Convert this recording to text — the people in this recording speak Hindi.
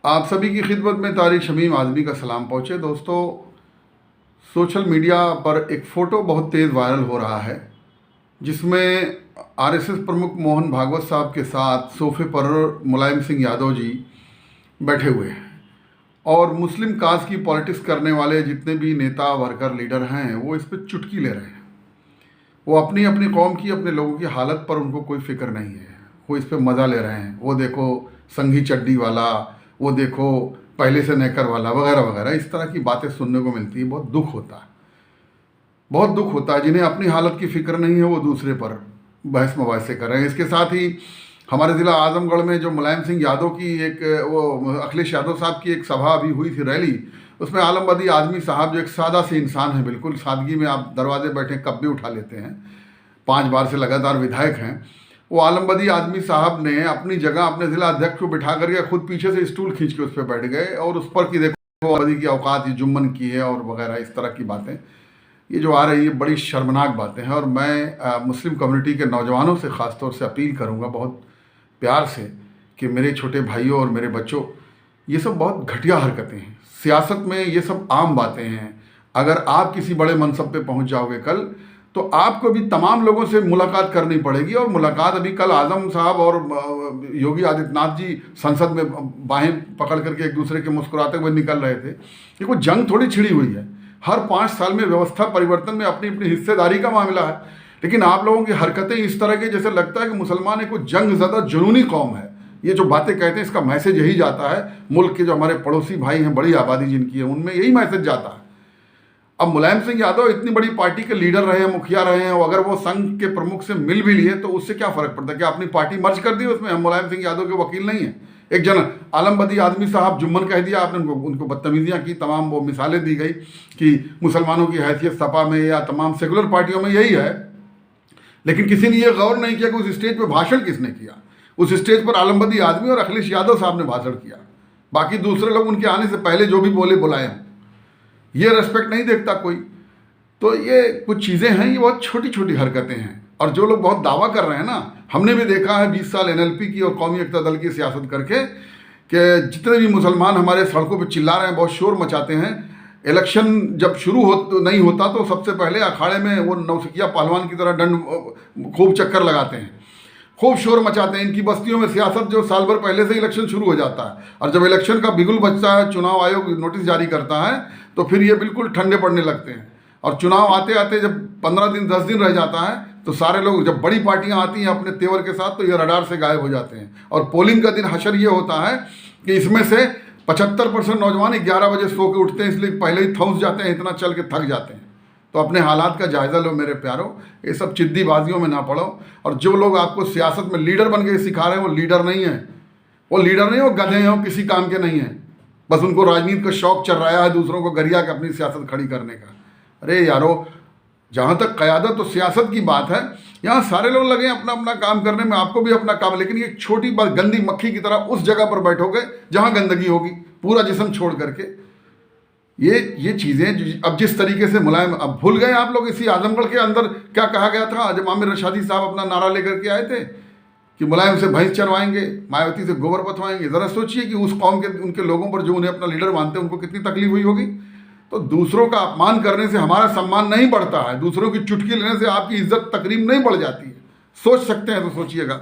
आप सभी की खिदमत में तारिक शमीम आज़मी का सलाम पहुँचे। दोस्तों, सोशल मीडिया पर एक फ़ोटो बहुत तेज़ वायरल हो रहा है जिसमें आरएसएस प्रमुख मोहन भागवत साहब के साथ सोफे पर मुलायम सिंह यादव जी बैठे हुए हैं और मुस्लिम काज की पॉलिटिक्स करने वाले जितने भी नेता वर्कर लीडर हैं वो इस पर चुटकी ले रहे हैं। वो अपनी अपनी कौम की, अपने लोगों की हालत पर उनको कोई फिक्र नहीं है। वो इस पे मज़ा ले रहे हैं। वो देखो संघी चड्डी वाला, वो देखो पहले से नेकर वाला, वगैरह वगैरह, इस तरह की बातें सुनने को मिलती है। बहुत दुख होता है, बहुत दुख होता है। जिन्हें अपनी हालत की फिक्र नहीं है वो दूसरे पर बहस मबासे कर रहे हैं। इसके साथ ही हमारे ज़िला आजमगढ़ में जो मुलायम सिंह यादव की एक, वो अखिलेश यादव साहब की एक सभा अभी हुई थी, रैली, उसमें आलमबदी आज़मी साहब जो एक सादा से इंसान है, बिल्कुल सादगी में आप दरवाजे बैठे कब भी उठा लेते हैं, 5 बार से लगातार विधायक हैं, वो आलमबदी आज़मी साहब ने अपनी जगह अपने ज़िला अध्यक्ष को बिठा करके खुद पीछे से स्टूल खींच के उस पर बैठ गए और उस पर कि देखो आलमबदी की औकात ही जुम्मन की है और वगैरह इस तरह की बातें ये जो आ रही है, बड़ी शर्मनाक बातें हैं। और मैं मुस्लिम कम्युनिटी के नौजवानों से ख़ास तौर से अपील करूँगा बहुत प्यार से कि मेरे छोटे भाइयों और मेरे बच्चों, ये सब बहुत घटिया हरकतें हैं। सियासत में ये सब आम बातें हैं। अगर आप किसी बड़े मनसब पे पहुंच जाओगे कल, तो आपको भी तमाम लोगों से मुलाकात करनी पड़ेगी। और मुलाकात अभी कल आज़म साहब और योगी आदित्यनाथ जी संसद में बाहें पकड़ करके एक दूसरे के मुस्कुराते हुए निकल रहे थे। ये कोई जंग थोड़ी छिड़ी हुई है। हर 5 साल में व्यवस्था परिवर्तन में अपनी अपनी हिस्सेदारी का मामला है। लेकिन आप लोगों की हरकतें इस तरह की, जैसे लगता है कि मुसलमान एक जंग ज़्यादा जुनूनी कौम है। ये जो बातें कहते हैं इसका मैसेज यही जाता है। मुल्क के जो हमारे पड़ोसी भाई हैं, बड़ी आबादी जिनकी है, उनमें यही मैसेज जाता है। अब मुलायम सिंह यादव इतनी बड़ी पार्टी के लीडर रहे हैं, मुखिया रहे हैं, और अगर वो संघ के प्रमुख से मिल भी लिए तो उससे क्या फ़र्क पड़ता है? क्या अपनी पार्टी मर्ज कर दी उसमें? हम मुलायम सिंह यादव के वकील नहीं हैं। एक जन आलमबदी आदमी साहब जुम्मन कह दिया आपने, उनको बदतमीजियाँ की, तमाम वो मिसालें दी गई कि मुसलमानों की हैसियत सपा में या तमाम सेकुलर पार्टियों में यही है। लेकिन किसी ने ये गौर नहीं किया कि उस स्टेज पर भाषण किसने किया। उस स्टेज पर आलमबदी आदमी और अखिलेश यादव साहब ने भाषण किया। बाकी दूसरे लोग उनके आने से पहले जो भी बोले बुलाए हम, ये रेस्पेक्ट नहीं देखता कोई। तो ये कुछ चीज़ें हैं, ये बहुत छोटी छोटी हरकतें हैं। और जो लोग बहुत दावा कर रहे हैं ना, हमने भी देखा है 20 साल एनएलपी की और कौमी एकता दल की सियासत करके कि जितने भी मुसलमान हमारे सड़कों पर चिल्ला रहे हैं, बहुत शोर मचाते हैं। इलेक्शन जब शुरू नहीं होता तो सबसे पहले अखाड़े में वो नौसिखिया पहलवान की तरह दंड खूब चक्कर लगाते हैं, खूब शोर मचाते हैं। इनकी बस्तियों में सियासत जो साल भर पहले से इलेक्शन शुरू हो जाता है, और जब इलेक्शन का बिगुल बजता है, चुनाव आयोग नोटिस जारी करता है, तो फिर ये बिल्कुल ठंडे पड़ने लगते हैं। और चुनाव आते आते जब 15 दिन 10 दिन रह जाता है तो सारे लोग, जब बड़ी पार्टियां आती हैं अपने तेवर के साथ, तो ये रडार से गायब हो जाते हैं। और पोलिंग का दिन हशर ये होता है कि इसमें से 75% नौजवान 11 बजे सो के उठते हैं, इसलिए पहले ही थौंस जाते हैं, इतना चल के थक जाते हैं। तो अपने हालात का जायज़ा लो मेरे प्यारों, ये सब चिद्दीबाजियों में ना पड़ो। और जो लोग आपको सियासत में लीडर बन के सिखा रहे हैं, वो लीडर नहीं है, वो लीडर नहीं, वो गधे हैं, वो किसी काम के नहीं हैं। बस उनको राजनीति का शौक चल रहा है, दूसरों को गरिया के अपनी सियासत खड़ी करने का। अरे यारो, जहाँ तक क़यादत और सियासत की बात है, यहाँ सारे लोग लगे अपना अपना काम करने में, आपको भी अपना काम। लेकिन ये छोटी बात, गंदी मक्खी की तरह उस जगह पर बैठोगे जहाँ गंदगी होगी, पूरा जिस्म छोड़ करके। ये चीज़ें अब जिस तरीके से मुलायम, अब भूल गए आप लोग इसी आजमगढ़ के अंदर क्या कहा गया था जब आमिर रशादी साहब अपना नारा लेकर के आए थे कि मुलायम से भैंस चरवाएंगे, मायावती से गोबर पथवाएंगे। ज़रा सोचिए कि उस कौम के, उनके लोगों पर जो उन्हें अपना लीडर मानते हैं, उनको कितनी तकलीफ हुई होगी। तो दूसरों का अपमान करने से हमारा सम्मान नहीं बढ़ता है, दूसरों की चुटकी लेने से आपकी इज्जत तकरीम नहीं बढ़ जाती है। सोच सकते हैं तो सोचिएगा।